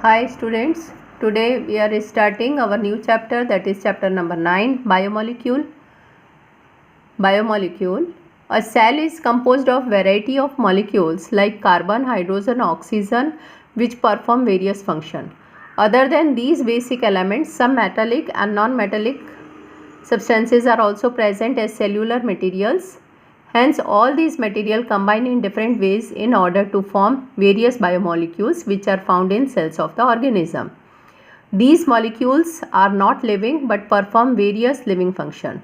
Hi students, today we are starting our new chapter, that is chapter number 9, biomolecule. Biomolecule. A cell is composed of variety of molecules like carbon, hydrogen, oxygen which perform various functions. Other than these basic elements, some metallic and non-metallic substances are also present as cellular materials. Hence, all these materials combine in different ways in order to form various biomolecules which are found in cells of the organism. These molecules are not living but perform various living functions.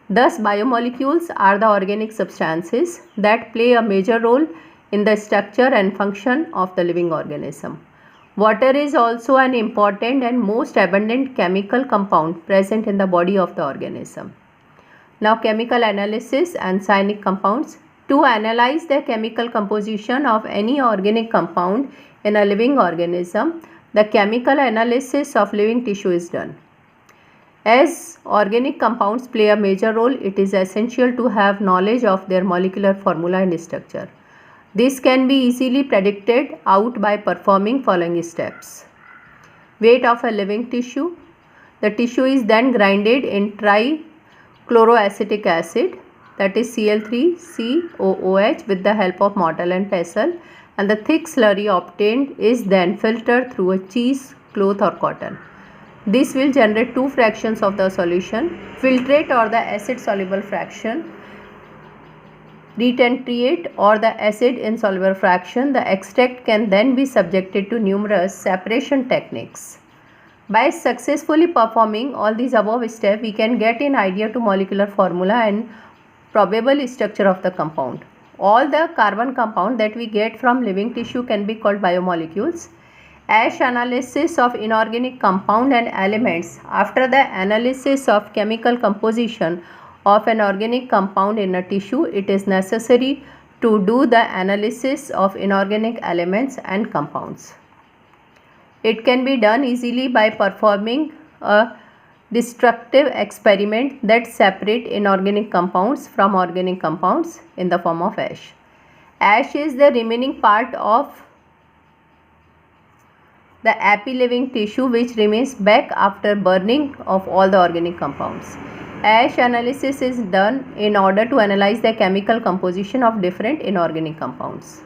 Thus, biomolecules are the organic substances that play a major role in the structure and function of the living organism. Water is also an important and most abundant chemical compound present in the body of the organism. Now, chemical analysis and cyanic compounds. To analyze the chemical composition of any organic compound in a living organism, the chemical analysis of living tissue is done. As organic compounds play a major role, it is essential to have knowledge of their molecular formula and structure. This can be easily predicted out by performing following steps. Weight of a living tissue. The tissue is then grinded in trichloroacetic acid, that is Cl3COOH, with the help of mortar and pestle, and the thick slurry obtained is then filtered through a cheese, cloth or cotton. This will generate two fractions of the solution, filtrate or the acid soluble fraction, retentriate or the acid insoluble fraction. The extract can then be subjected to numerous separation techniques. By successfully performing all these above steps, we can get an idea to molecular formula and probable structure of the compound. All the carbon compound that we get from living tissue can be called biomolecules. Ash analysis of inorganic compound and elements. After the analysis of chemical composition of an organic compound in a tissue, it is necessary to do the analysis of inorganic elements and compounds. It can be done easily by performing a destructive experiment that separate inorganic compounds from organic compounds in the form of ash. Ash is the remaining part of the api-living tissue which remains back after burning of all the organic compounds. Ash analysis is done in order to analyze the chemical composition of different inorganic compounds.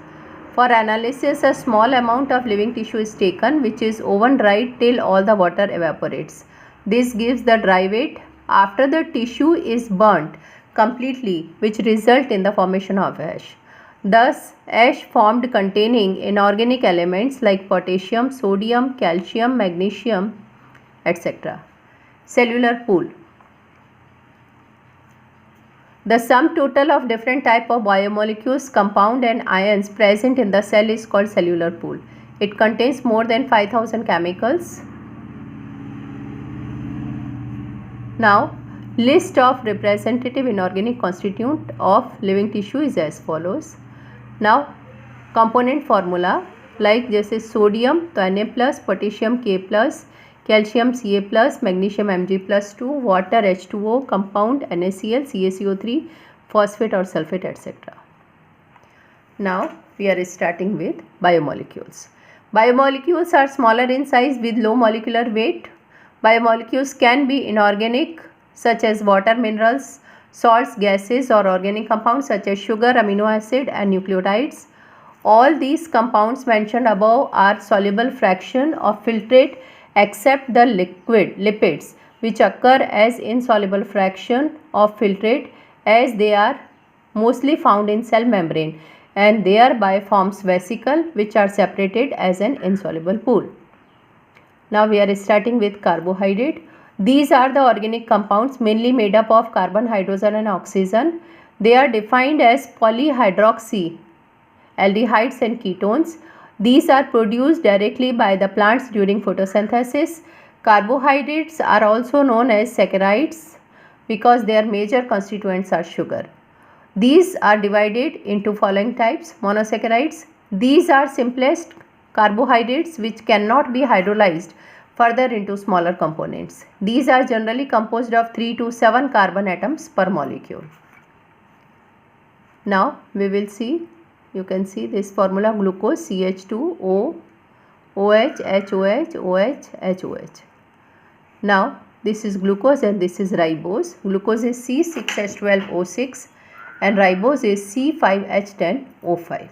For analysis, a small amount of living tissue is taken which is oven dried till all the water evaporates. This gives the dry weight. After the tissue is burnt completely, which result in the formation of ash. Thus, ash formed containing inorganic elements like potassium, sodium, calcium, magnesium, etc. Cellular pool. The sum total of different type of biomolecules, compound and ions present in the cell is called cellular pool. It contains more than 5000 chemicals. Now, list of representative inorganic constituent of living tissue is as follows. Now, component formula like जैसे sodium तो Na+, potassium K+, calcium Ca+, magnesium Mg+2, water H2O, compound NaCl, CaCO3, phosphate or sulfate, etc. Now we are starting with biomolecules. Biomolecules are smaller in size with low molecular weight. Biomolecules can be inorganic such as water, minerals, salts, gases or organic compounds such as sugar, amino acid and nucleotides. All these compounds mentioned above are soluble fraction of filtrate except the lipids which occur as insoluble fraction of filtrate as they are mostly found in cell membrane and thereby forms vesicle which are separated as an insoluble pool. Now we are starting with carbohydrate. These are the organic compounds mainly made up of carbon, hydrogen and oxygen. They are defined as polyhydroxy aldehydes and ketones. These are produced directly by the plants during photosynthesis. Carbohydrates are also known as saccharides because their major constituents are sugar. These are divided into following types. Monosaccharides. These are simplest carbohydrates which cannot be hydrolyzed further into smaller components. These are generally composed of 3 to 7 carbon atoms per molecule. Now we will see, you can see this formula: glucose CH2O OH, HOH, OH, HOH. Now this is glucose and this is ribose. Glucose is C6H12O6 and ribose is C5H10O5.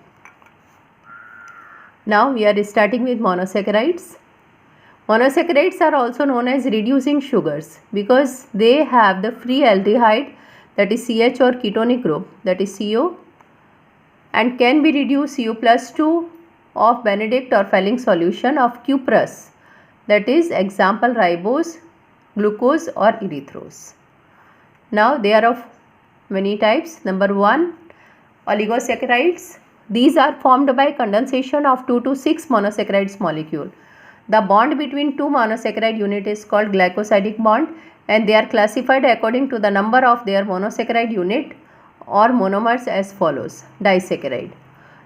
Now we are starting with monosaccharides. Monosaccharides are also known as reducing sugars because they have the free aldehyde, that is CH, or ketonic group, that is CO, and can be reduced Cu plus 2 of Benedict or Fehling solution of cuprous, that is example ribose, glucose or erythrose. Now they are of many types. Number 1, oligosaccharides. These are formed by condensation of 2 to 6 monosaccharides molecule. The bond between two monosaccharide unit is called glycosidic bond, and they are classified according to the number of their monosaccharide unit or monomers as follows. Disaccharide.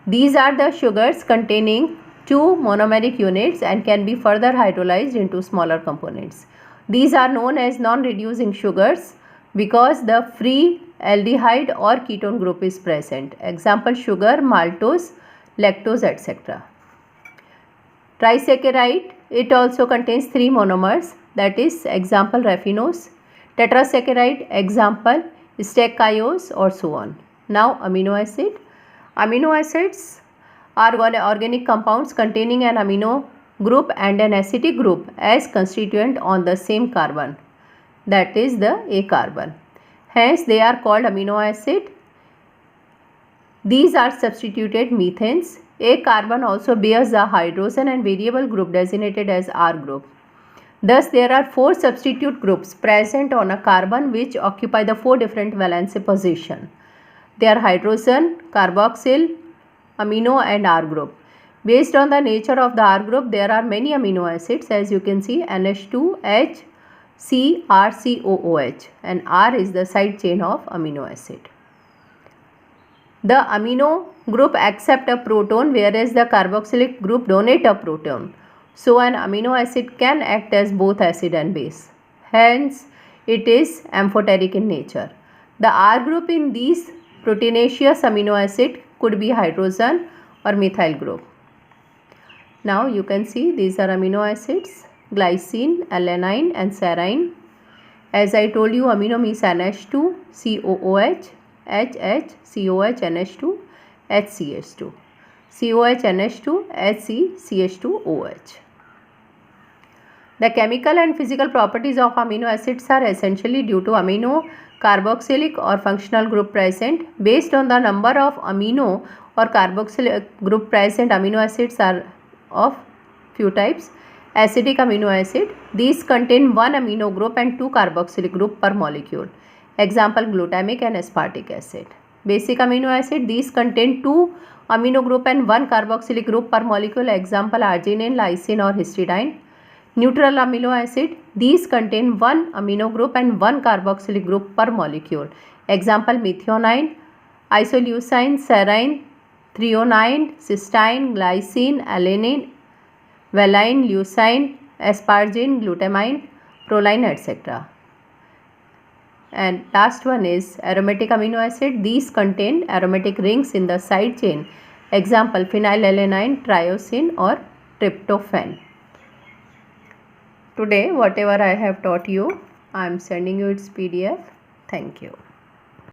These are the sugars containing two monomeric units and can be further hydrolyzed into smaller components. These are known as non-reducing sugars because the free aldehyde or ketone group is present. Example sugar, maltose, lactose, etc. Trisaccharide, it also contains 3 monomers, that is example raffinose. Tetrasaccharide, example stachyose, or so on. Now amino acid. Amino acids are organic compounds containing an amino group and an acetic group as constituent on the same carbon, that is the A carbon. Hence they are called amino acid. These are substituted methanes. A carbon also bears a hydrogen and variable group designated as R group. Thus there are 4 substitute groups present on a carbon which occupy the 4 different valency position. They are hydrogen, carboxyl, amino and R group. Based on the nature of the R group, there are many amino acids, as you can see NH2, H, C, R, C, O, OH, and R is the side chain of amino acid. The amino group accept a proton, whereas the carboxylic group donate a proton. So an amino acid can act as both acid and base. Hence it is amphoteric in nature. The R group in these proteinaceous amino acid could be hydrogen or methyl group. Now you can see these are amino acids: glycine, alanine and serine. As I told you, amino means NH2, COOH, HH, COH, NH2, HCH2, COH, NH2, HC, CH2OH. The chemical and physical properties of amino acids are essentially due to amino, carboxylic or functional group present. Based on the number of amino or carboxylic group present, amino acids are of few types. Acidic amino acid. These contain 1 amino group and 2 carboxylic group per molecule. Example glutamic and aspartic acid. Basic amino acid. These contain 2 amino group and 1 carboxylic group per molecule. Example arginine, lysine or histidine. Neutral amino acid. These contain 1 amino group and 1 carboxylic group per molecule. Example methionine, isoleucine, serine, threonine, cysteine, glycine, alanine, valine, leucine, asparagine, glutamine, proline, etc. And last one is aromatic amino acid. These contain aromatic rings in the side chain. Example phenylalanine, triosine or tryptophan. Today whatever I have taught you, I am sending you its PDF. Thank you.